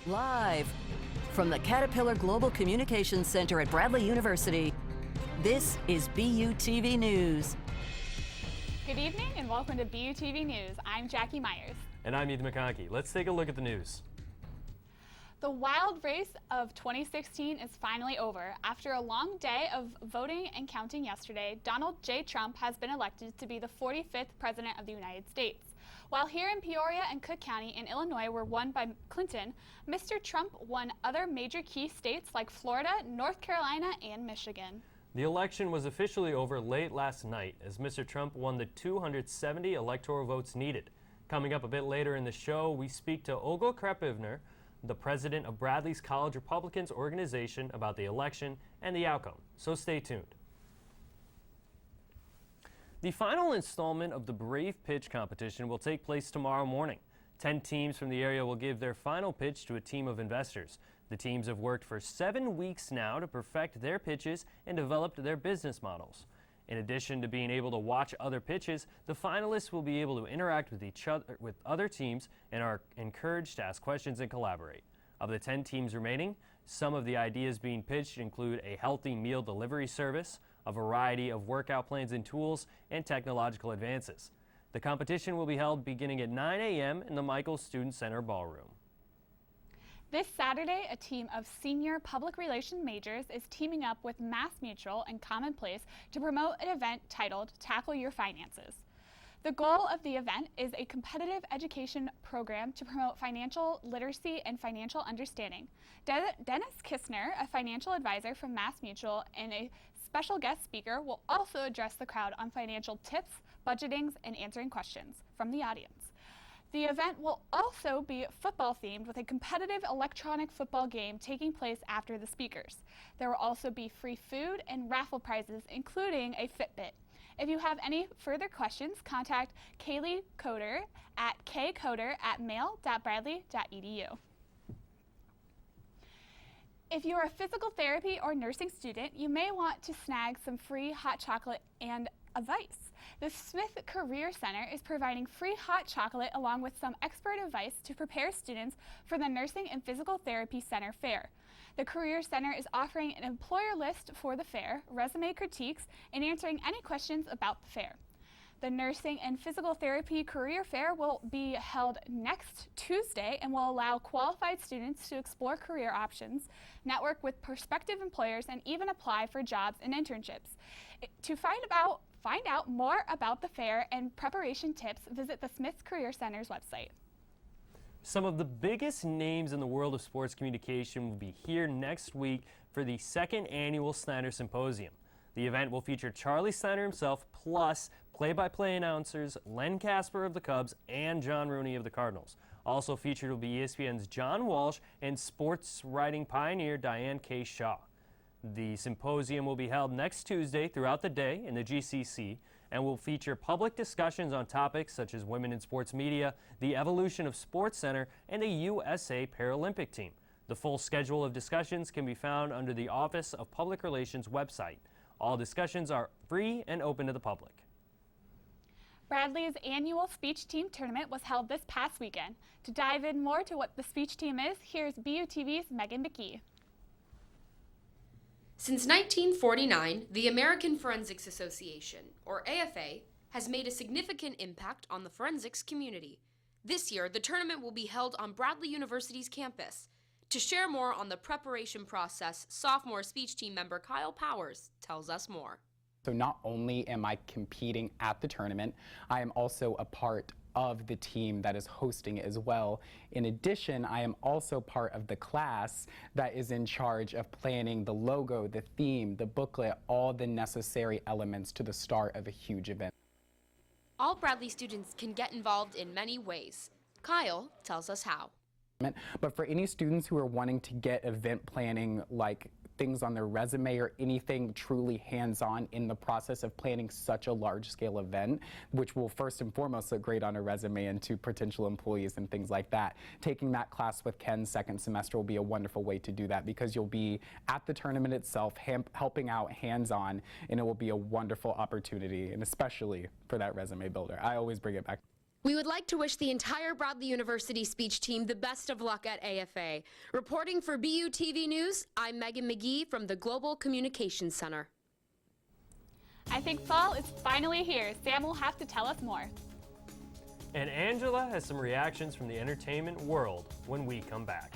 Live from the Caterpillar Global Communications Center at Bradley University, this is BUTV News. Good evening and welcome to BUTV News. I'm Jackie Myers. And I'm Ethan McConkey. Let's take a look at the news. The wild race of 2016 is finally over. After a long day of voting and counting yesterday, Donald J. Trump has been elected to be the 45th President of the United States. While here in Peoria and Cook County in Illinois were won by Clinton, Mr. Trump won other major key states like Florida, North Carolina, and Michigan. The election was officially over late last night as Mr. Trump won the 270 electoral votes needed. Coming up a bit later in the show, we speak to Olga Krepivner, the president of Bradley's College Republicans organization, about the election and the outcome. So stay tuned. The final installment of the Brave Pitch competition will take place tomorrow morning. 10 teams from the area will give their final pitch to a team of investors. The teams have worked for 7 weeks now to perfect their pitches and developed their business models. In addition to being able to watch other pitches, the finalists will be able to interact with other teams and are encouraged to ask questions and collaborate. Of the 10 teams remaining, some of the ideas being pitched include a healthy meal delivery service, a variety of workout plans and tools, and technological advances. The competition will be held beginning at 9 a.m. in the Michaels Student Center ballroom. This Saturday, a team of senior public relations majors is teaming up with MassMutual and Commonplace to promote an event titled Tackle Your Finances. The goal of the event is a competitive education program to promote financial literacy and financial understanding. Dennis Kistner, a financial advisor from MassMutual, and a special guest speaker will also address the crowd on financial tips, budgetings, and answering questions from the audience. The event will also be football themed with a competitive electronic football game taking place after the speakers. There will also be free food and raffle prizes, including a Fitbit. If you have any further questions, contact Kaylee Coder at kcoder@mail.bradley.edu. If you are a physical therapy or nursing student, you may want to snag some free hot chocolate and advice. The Smith Career Center is providing free hot chocolate along with some expert advice to prepare students for the Nursing and Physical Therapy Center Fair. The Career Center is offering an employer list for the fair, resume critiques, and answering any questions about the fair. The Nursing and Physical Therapy Career Fair will be held next Tuesday and will allow qualified students to explore career options, network with prospective employers, and even apply for jobs and internships. To find out more about the fair and preparation tips, visit the Smith Career Center's website. Some of the biggest names in the world of sports communication will be here next week for the second annual Snyder Symposium. The event will feature Charlie Snyder himself, plus play-by-play announcers Len Casper of the Cubs and John Rooney of the Cardinals. Also featured will be ESPN's John Walsh and sports writing pioneer Diane K. Shaw. The symposium will be held next Tuesday throughout the day in the GCC and will feature public discussions on topics such as women in sports media, the evolution of Sports Center, and the USA Paralympic team. The full schedule of discussions can be found under the Office of Public Relations website. All discussions are free and open to the public. Bradley's annual speech team tournament was held this past weekend. To dive in more to what the speech team is, here's BUTV's Megan McKee. Since 1949, the American Forensics Association, or AFA, has made a significant impact on the forensics community. This year, the tournament will be held on Bradley University's campus. To share more on the preparation process, sophomore speech team member Kyle Powers tells us more. So not only am I competing at the tournament, I am also a part of the team that is hosting as well. In addition, I am also part of the class that is in charge of planning the logo, the theme, the booklet, all the necessary elements to the start of a huge event. All Bradley students can get involved in many ways. Kyle tells us how. But for any students who are wanting to get event planning, like things on their resume or anything truly hands-on in the process of planning such a large-scale event, which will first and foremost look great on a resume and to potential employees and things like that. Taking that class with Ken second semester will be a wonderful way to do that because you'll be at the tournament itself, helping out hands-on, and it will be a wonderful opportunity, and especially for that resume builder. I always bring it back. We would like to wish the entire Bradley University speech team the best of luck at AFA. Reporting for BUTV News, I'm Megan McGee from the Global Communications Center. I think fall is finally here. Sam will have to tell us more. And Angela has some reactions from the entertainment world when we come back.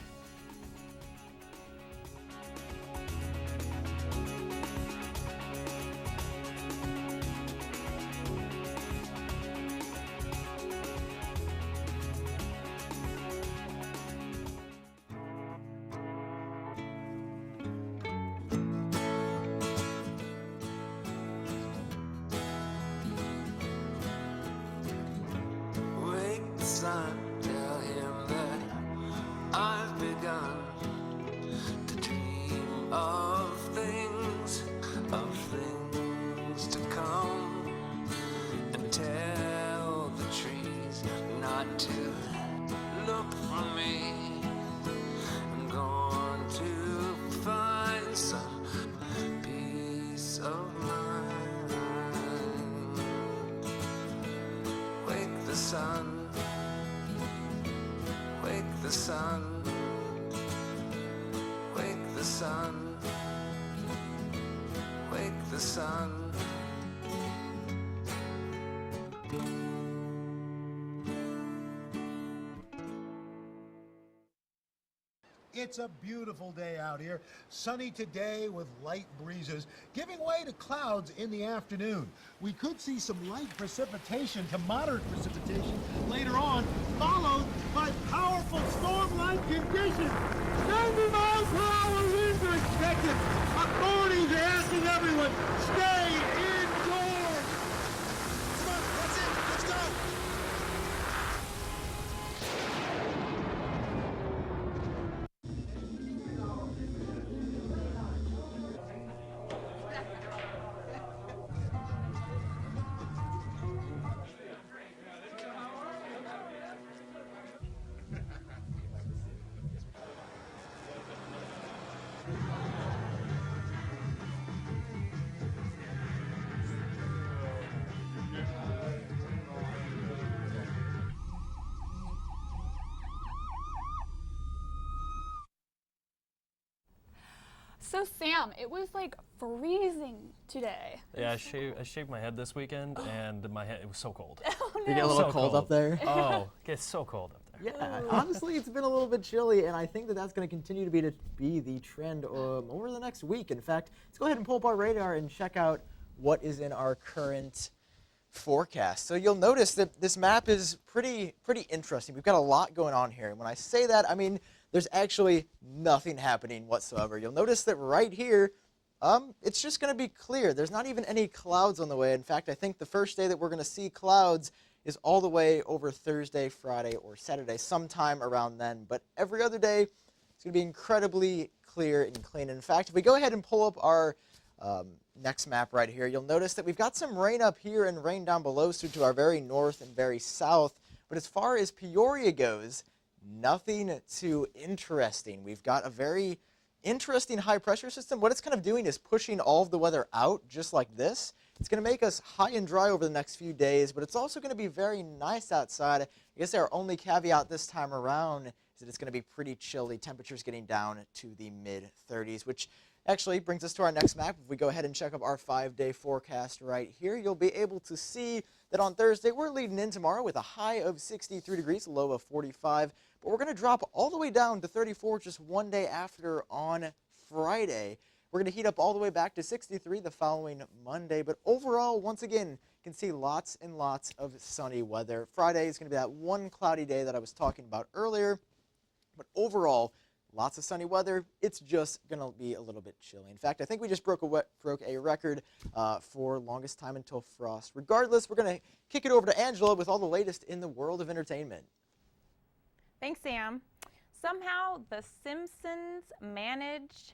Son, tell him that I've begun to dream of things to come, and tell the trees not to look for me. I'm going to find some peace of mind. Wake the sun. Wake the sun, wake the sun, wake the sun. It's a beautiful day out here. Sunny today with light breezes, giving way to clouds in the afternoon. We could see some light precipitation to moderate precipitation later on, followed by powerful storm-like conditions. 90 miles per hour winds are expected. Authorities are asking everyone, stay indoors. Come on, that's it. Let's go. So Sam, it was like freezing today. Yeah, I shaved my head this weekend, and my head, it was so cold. Oh no. You get a little So cold up there? Oh, it gets so cold up there. Yeah, honestly, it's been a little bit chilly, and I think that that's going to continue to be the trend over the next week. In fact, let's go ahead and pull up our radar and check out what is in our current forecast. So you'll notice that this map is pretty interesting. We've got a lot going on here. And when I say that, I mean there's actually nothing happening whatsoever. You'll notice that right here, it's just going to be clear. There's not even any clouds on the way. In fact, I think the first day that we're going to see clouds is all the way over Thursday, Friday, or Saturday, sometime around then. But every other day, it's going to be incredibly clear and clean. In fact, if we go ahead and pull up our next map right here, you'll notice that we've got some rain up here and rain down below, so to our very north and very south. But as far as Peoria goes, nothing too interesting. We've got a very interesting high pressure system. What it's kind of doing is pushing all of the weather out just like this. It's going to make us high and dry over the next few days, but it's also going to be very nice outside. I guess our only caveat this time around is that it's going to be pretty chilly. Temperatures getting down to the mid-30s, which actually brings us to our next map. If we go ahead and check up our 5-day forecast right here, you'll be able to see that on Thursday, we're leading in tomorrow with a high of 63 degrees, a low of 45. But we're going to drop all the way down to 34 just one day after on Friday. We're going to heat up all the way back to 63 the following Monday. But overall, once again, you can see lots and lots of sunny weather. Friday is going to be that one cloudy day that I was talking about earlier. But overall, lots of sunny weather. It's just going to be a little bit chilly. In fact, I think we just broke a record for longest time until frost. Regardless, we're going to kick it over to Angela with all the latest in the world of entertainment. Thanks, Sam. Somehow, The Simpsons managed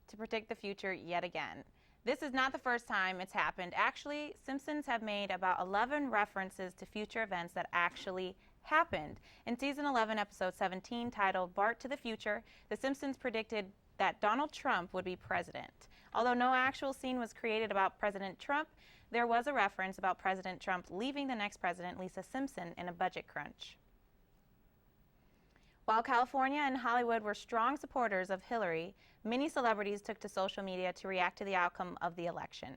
to predict the future yet again. This is not the first time it's happened. Actually, Simpsons have made about 11 references to future events that actually happened. In season 11, episode 17, titled Bart to the Future, The Simpsons predicted that Donald Trump would be president. Although no actual scene was created about President Trump, There was a reference about President Trump leaving the next president, Lisa Simpson, in a budget crunch. While California and Hollywood were strong supporters of Hillary, many celebrities took to social media to react to the outcome of the election.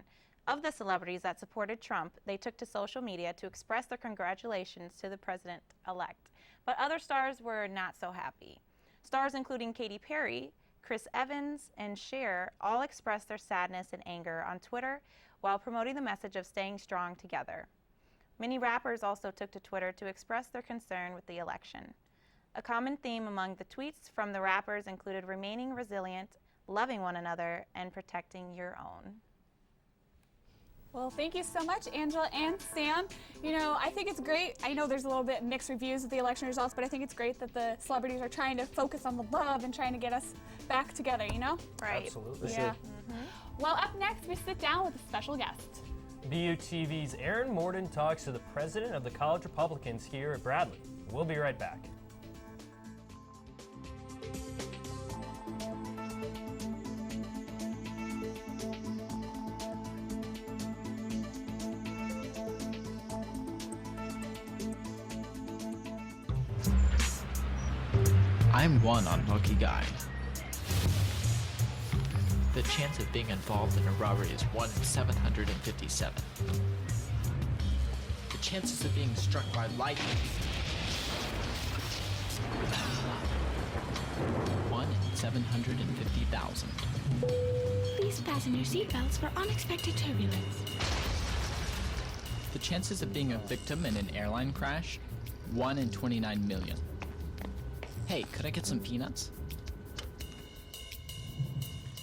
Of the celebrities that supported Trump, they took to social media to express their congratulations to the president-elect. But other stars were not so happy. Stars including Katy Perry, Chris Evans, and Cher all expressed their sadness and anger on Twitter while promoting the message of staying strong together. Many rappers also took to Twitter to express their concern with the election. A common theme among the tweets from the rappers included remaining resilient, loving one another, and protecting your own. Well, thank you so much, Angela and Sam. You know, I think it's great. I know there's a little bit mixed reviews of the election results, but I think it's great that the celebrities are trying to focus on the love and trying to get us back together, you know? Right. Absolutely. Yeah. Well, up next, we sit down with a special guest. BUTV's Aaron Morden talks to the president of the College Republicans here at Bradley. We'll be right back. I'm one unlucky guy. The chance of being involved in a robbery is 1 in 757. The chances of being struck by lightning. 1 in 750,000. Please fasten your seatbelts for unexpected turbulence. The chances of being a victim in an airline crash? 1 in 29 million. Hey, could I get some peanuts?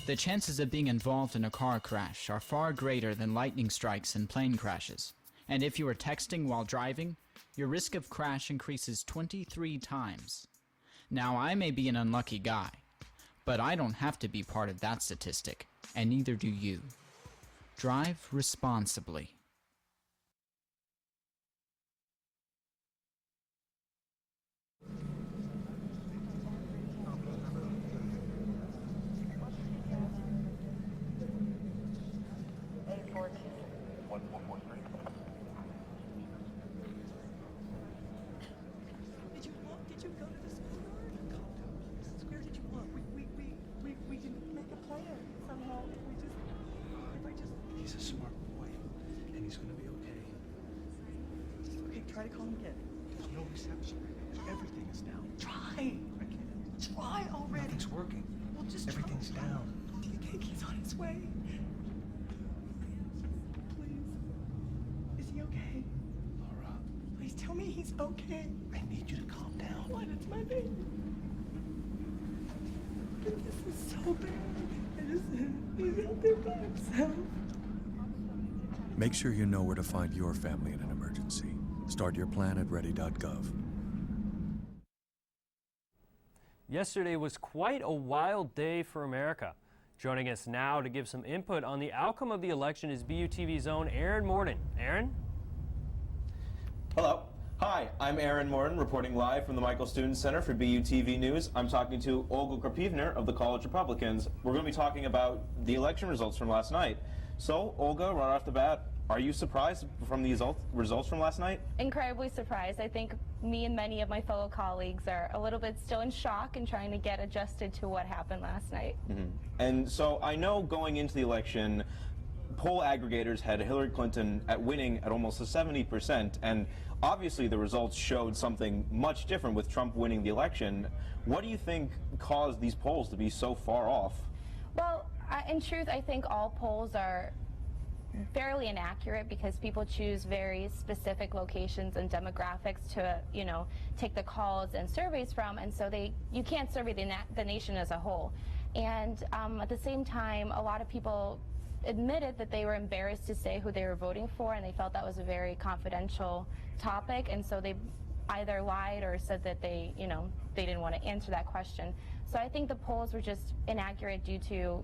The chances of being involved in a car crash are far greater than lightning strikes and plane crashes. And if you are texting while driving, your risk of crash increases 23 times. Now, I may be an unlucky guy, but I don't have to be part of that statistic, and neither do you. Drive responsibly. Did you go to the school yard? Calm down, please. Where did you look? We can make a plan somehow. He's a smart boy, and he's gonna be okay. Okay, try to call him again. There's no reception. Everything is down. Try. I can't. Try already. Nothing's working. Well, just everything's down. Do you think he's on his way? Please. Is he okay? Laura. Please tell me he's okay. I need you to calm down. What? It's my baby. This is so bad. He's out there by himself. Make sure you know where to find your family in an emergency. Start your plan at ready.gov. Yesterday was quite a wild day for America. Joining us now to give some input on the outcome of the election is BUTV's own Aaron Morden. Aaron? Hello. Hi, I'm Aaron Morden, reporting live from the Michael Student Center for BUTV News. I'm talking to Olga Krapivner of the College Republicans. We're going to be talking about the election results from last night. So, Olga, right off the bat, are you surprised from the results from last night? Incredibly surprised. I think me and many of my fellow colleagues are a little bit still in shock and trying to get adjusted to what happened last night. And so I know going into the election, poll aggregators had Hillary Clinton winning at almost 70%, and obviously the results showed something much different with Trump winning the election. What do you think caused these polls to be so far off? Well, in truth, I think all polls are fairly inaccurate because people choose very specific locations and demographics to, take the calls and surveys from, and so you can't survey the nation as a whole. And at the same time, a lot of people admitted that they were embarrassed to say who they were voting for, and they felt that was a very confidential topic, and so they either lied or said that they didn't want to answer that question. So I think the polls were just inaccurate due to,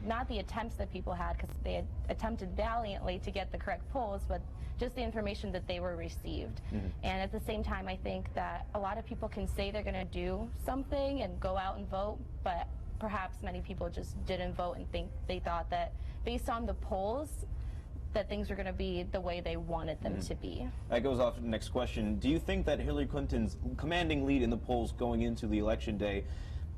not the attempts that people had, because they had attempted valiantly to get the correct polls, but just the information that they were received. And at the same time, I think that a lot of people can say they're going to do something and go out and vote, but perhaps many people just didn't vote and they thought that based on the polls, that things were going to be the way they wanted them to be. That goes off to the next question. Do you think that Hillary Clinton's commanding lead in the polls going into the election day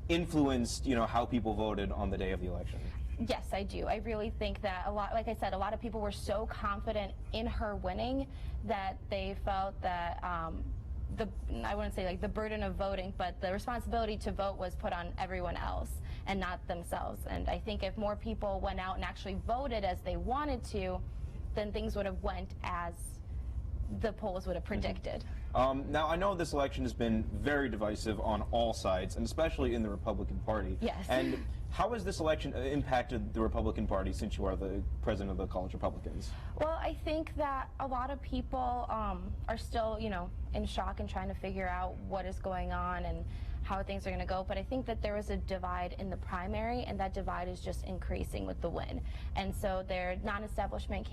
influenced, how people voted on the day of the election? Yes, I do. I really think that like I said, a lot of people were so confident in her winning that they felt that I wouldn't say like the burden of voting, but the responsibility to vote was put on everyone else and not themselves. And I think if more people went out and actually voted as they wanted to, then things would have went as the polls would have predicted. Now, I know this election has been very divisive on all sides, and especially in the Republican Party. Yes. And how has this election impacted the Republican Party since you are the president of the College Republicans? Well, I think that a lot of people are still, in shock and trying to figure out what is going on and how things are going to go. But I think that there was a divide in the primary, and that divide is just increasing with the win. And so there non-establishment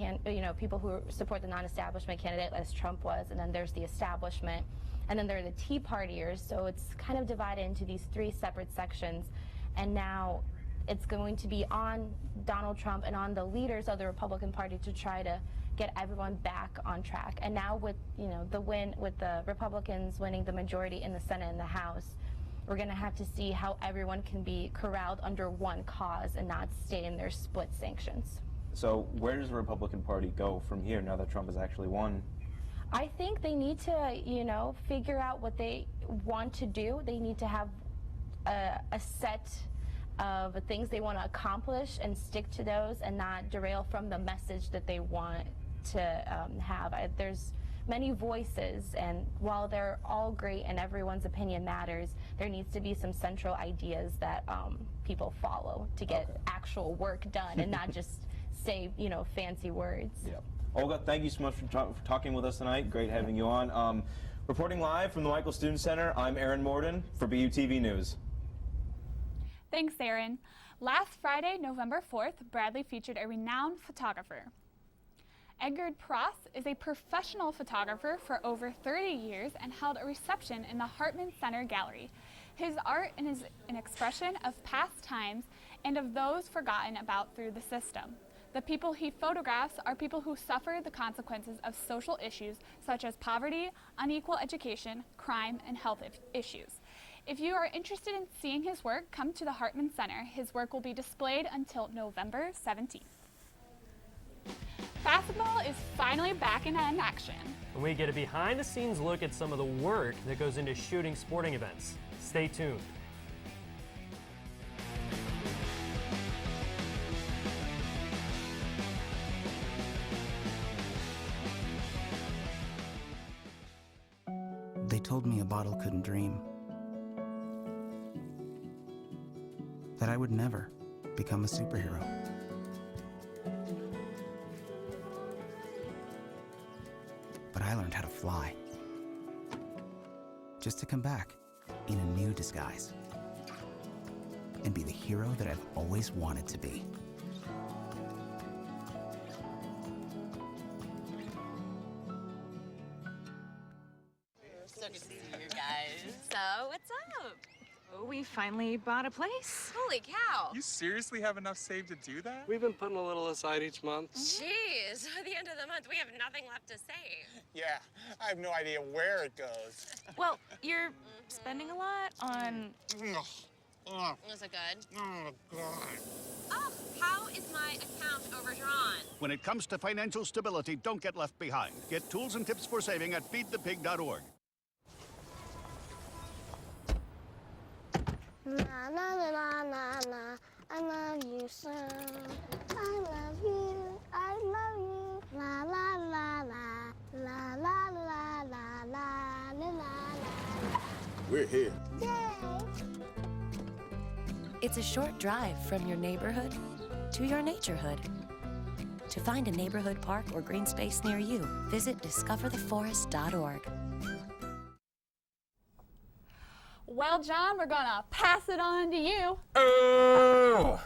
people who support the non-establishment candidate, as Trump was, and then there's the establishment, and then there are the Tea Partiers. So it's kind of divided into these three separate sections. And now it's going to be on Donald Trump and on the leaders of the Republican Party to try to get everyone back on track. And now with the win, with the Republicans winning the majority in the Senate and the House, we're going to have to see how everyone can be corralled under one cause and not stay in their split sanctions. So where does the Republican Party go from here now that Trump has actually won? I think they need to, figure out what they want to do. They need to have a set of things they want to accomplish and stick to those and not derail from the message that they want to have. There's many voices, and while they're all great and everyone's opinion matters, there needs to be some central ideas that people follow to get actual work done and not just say, fancy words. Yeah. Olga, thank you so much for talking with us tonight. Great having you on. Reporting live from the Michael Student Center, I'm Aaron Morden for BUTV News. Thanks, Aaron. Last Friday, November 4th, Bradley featured a renowned photographer. Edgard Pross is a professional photographer for over 30 years and held a reception in the Hartman Center Gallery. His art is an expression of past times and of those forgotten about through the system. The people he photographs are people who suffer the consequences of social issues such as poverty, unequal education, crime, and health issues. If you are interested in seeing his work, come to the Hartman Center. His work will be displayed until November 17th. Basketball is finally back in action. And we get a behind-the-scenes look at some of the work that goes into shooting sporting events. Stay tuned. They told me a bottle couldn't dream. That I would never become a superhero. But I learned how to fly. Just to come back in a new disguise. And be the hero that I've always wanted to be. So good to see you guys. So, what's up? Oh, we finally bought a place. Holy cow. You seriously have enough saved to do that? We've been putting a little aside each month. Jeez, at the end of the month, we have nothing left to save. Yeah, I have no idea where it goes. Well, you're spending a lot on... Is it good? Oh, God. Oh, how is my account overdrawn? When it comes to financial stability, don't get left behind. Get tools and tips for saving at feedthepig.org. Na na na na na na, I love you so. I love you, I love you. La la la la, la la la la la la la. We're here. Yay! It's a short drive from your neighborhood to your naturehood. To find a neighborhood park or green space near you, visit discovertheforest.org. Well, John, we're gonna pass it on to you. Oh!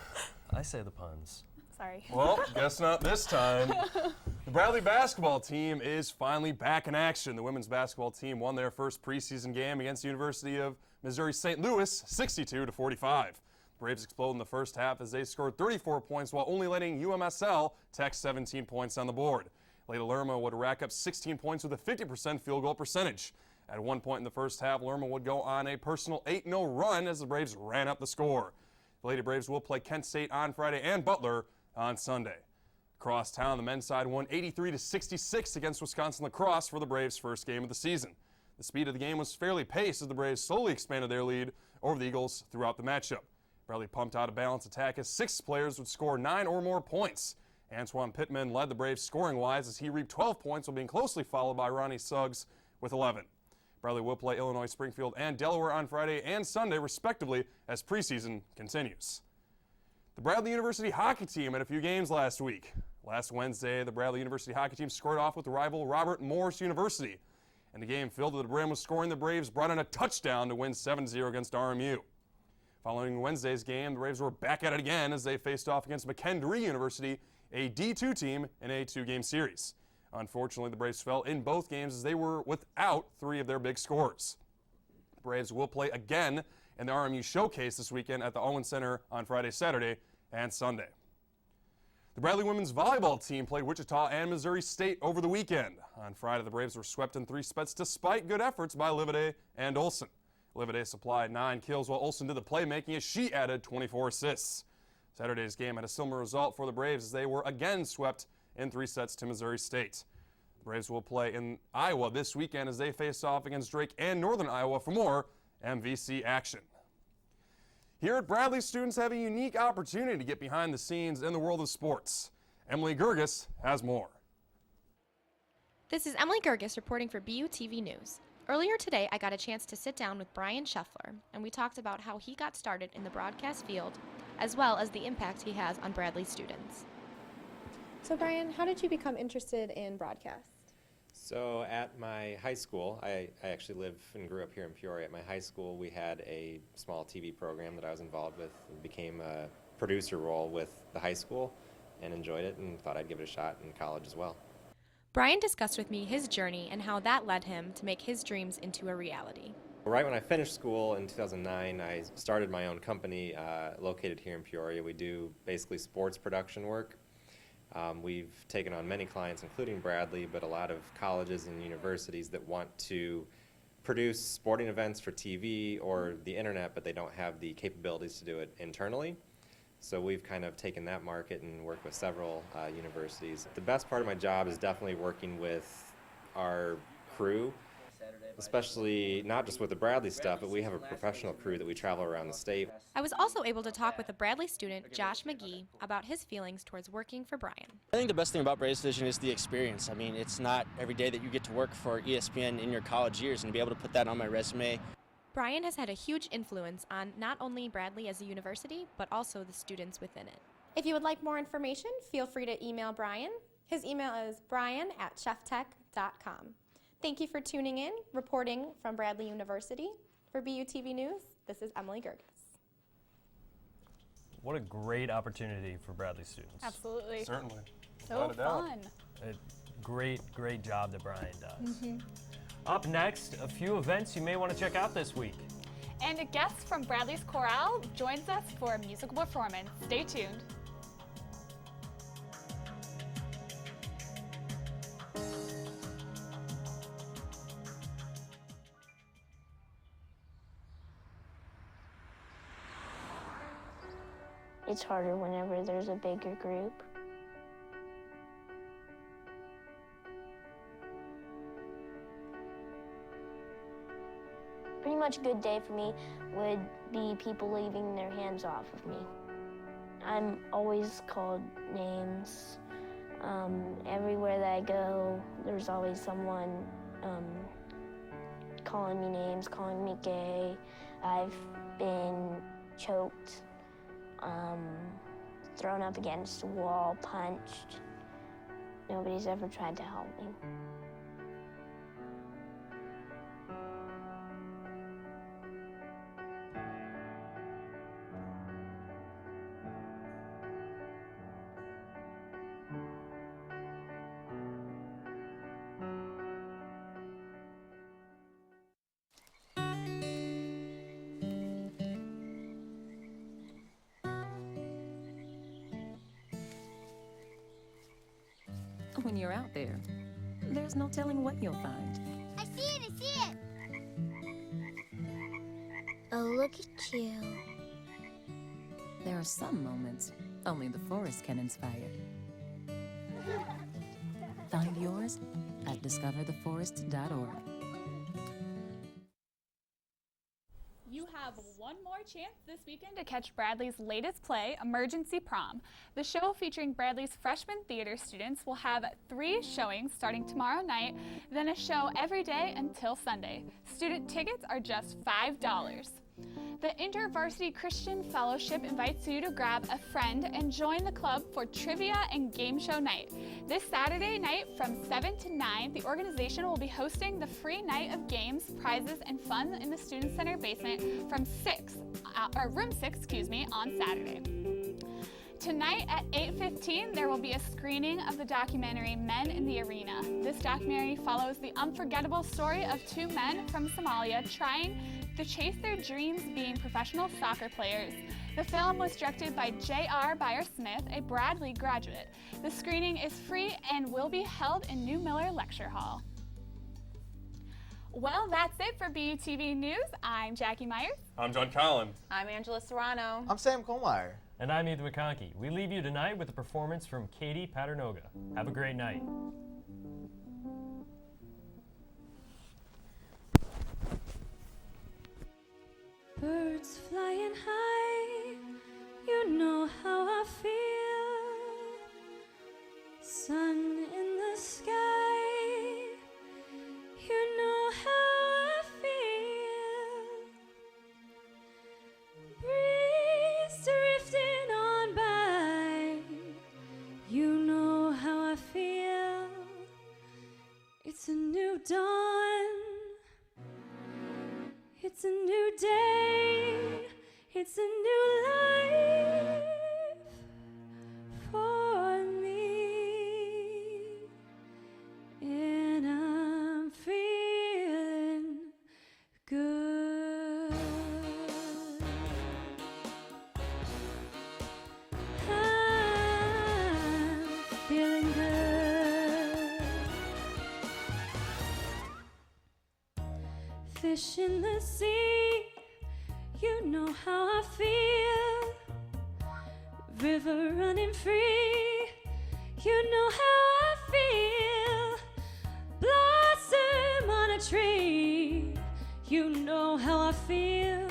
I say the puns. Sorry. Well, guess not this time. The Bradley basketball team is finally back in action. The women's basketball team won their first preseason game against the University of Missouri St. Louis, 62-45. Braves explode in the first half as they scored 34 points while only letting UMSL tack 17 points on the board. Later, Lerma would rack up 16 points with a 50% field goal percentage. At one point in the first half, Lerma would go on a personal 8-0 run as the Braves ran up the score. The Lady Braves will play Kent State on Friday and Butler on Sunday. Across town, the men's side won 83-66 against Wisconsin Lacrosse for the Braves' first game of the season. The speed of the game was fairly paced as the Braves slowly expanded their lead over the Eagles throughout the matchup. Bradley pumped out a balanced attack as 6 players would score 9 or more points. Antoine Pittman led the Braves scoring-wise as he reaped 12 points while being closely followed by Ronnie Suggs with 11. Bradley will play Illinois, Springfield, and Delaware on Friday and Sunday, respectively, as preseason continues. The Bradley University hockey team had a few games last week. Last Wednesday, the Bradley University hockey team squared off with rival Robert Morris University. And the game filled to the brim with scoring, the Braves brought in a touchdown to win 7-0 against RMU. Following Wednesday's game, the Braves were back at it again as they faced off against McKendree University, a D2 team in a 2-game series. Unfortunately, the Braves fell in both games as they were without 3 of their big scorers. The Braves will play again in the RMU Showcase this weekend at the Owen Center on Friday, Saturday, and Sunday. The Bradley women's volleyball team played Wichita and Missouri State over the weekend. On Friday, the Braves were swept in 3 sets despite good efforts by Livide and Olsen. Livide supplied 9 kills while Olsen did the playmaking as she added 24 assists. Saturday's game had a similar result for the Braves as they were again swept in 3 sets to Missouri State. The Braves will play in Iowa this weekend as they face off against Drake and Northern Iowa for more MVC action. Here at Bradley, students have a unique opportunity to get behind the scenes in the world of sports. Emily Gerges has more. This is Emily Gerges reporting for BUTV News. Earlier today, I got a chance to sit down with Brian Scheffler, and we talked about how he got started in the broadcast field, as well as the impact he has on Bradley students. So Brian, how did you become interested in broadcast? So at my high school, I actually live and grew up here in Peoria. At my high school, we had a small TV program that I was involved with and became a producer role with the high school and enjoyed it and thought I'd give it a shot in college as well. Brian discussed with me his journey and how that led him to make his dreams into a reality. Right when I finished school in 2009, I started my own company located here in Peoria. We do basically sports production work. We've taken on many clients, including Bradley, but a lot of colleges and universities that want to produce sporting events for TV or the internet, but they don't have the capabilities to do it internally. So we've kind of taken that market and worked with several universities. The best part of my job is definitely working with our crew, especially not just with the Bradley stuff, but we have a professional crew that we travel around the state. I was also able to talk with a Bradley student, Josh McGee, about his feelings towards working for Brian. I think the best thing about Braves Vision is the experience. I mean, it's not every day that you get to work for ESPN in your college years, and to be able to put that on my resume. Brian has had a huge influence on not only Bradley as a university, but also the students within it. If you would like more information, feel free to email Brian. His email is brian@cheftech.com. Thank you for tuning in. Reporting from Bradley University. For BUTV News, this is Emily Gerges. What a great opportunity for Bradley students. Absolutely. Certainly. So fun. Great job that Brian does. Up next, a few events you may want to check out this week. And a guest from Bradley's Chorale joins us for a musical performance. Stay tuned. It's harder whenever there's a bigger group. Pretty much a good day for me would be people leaving their hands off of me. I'm always called names. Everywhere that I go, there's always someone calling me names, calling me gay. I've been choked, thrown up against a wall, punched. Nobody's ever tried to help me. when you're out there, there's no telling what you'll find. I see it, I see it! Oh, look at you. There are some moments only the forest can inspire. Find yours at discovertheforest.org. You have one more chance this weekend to catch Bradley's latest play, Emergency Prom. The show featuring Bradley's freshman theater students will have 3 showings starting tomorrow night, then a show every day until Sunday. Student tickets are just $5. The InterVarsity Christian Fellowship invites you to grab a friend and join the club for trivia and game show night. This Saturday night from 7 to 9, the organization will be hosting the free night of games, prizes, and fun in the Student Center basement from room 6, on Saturday. Tonight at 8:15, there will be a screening of the documentary Men in the Arena. This documentary follows the unforgettable story of 2 men from Somalia trying to chase their dreams being professional soccer players. The film was directed by J.R. Byer-Smith, a Bradley graduate. The screening is free and will be held in New Miller Lecture Hall. Well, that's it for BUTV News. I'm Jackie Myers. I'm John Collins. I'm Angela Serrano. I'm Sam Colmeyer. And I'm Ethan McConkey. We leave you tonight with a performance from Katie Paternoga. Have a great night. Birds flying high, you know how I feel. Sun in the sky, you know how I feel. Breeze drifting on by, you know how I feel. It's a new dawn, it's a new day, it's a new life for me, and I'm feeling good. I'm feeling good. Fish in the sea, you know how I feel. River running free, you know how I feel. Blossom on a tree, you know how I feel.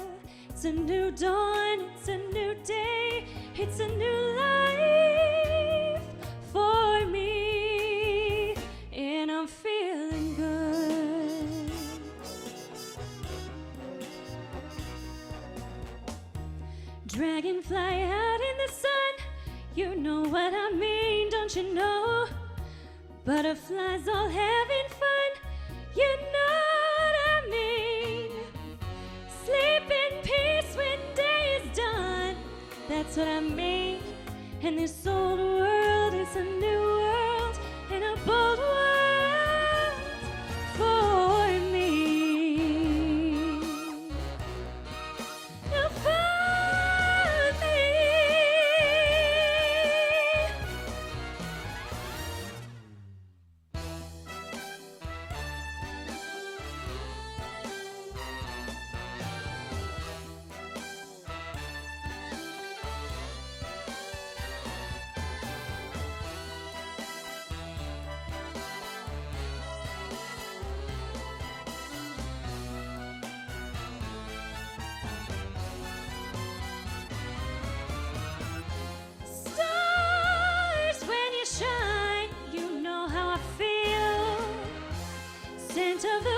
It's a new dawn, it's a new day, it's a new life for me, and I'm feeling good. Dragonfly out in the sun, you know what I mean, don't you know? Butterflies all having fun, you know what I mean. Sleep in peace when day is done, that's what I mean. And this old world is a new world, and a bold world for me. Now find me. Stars, when you shine, you know how I feel. Scent of the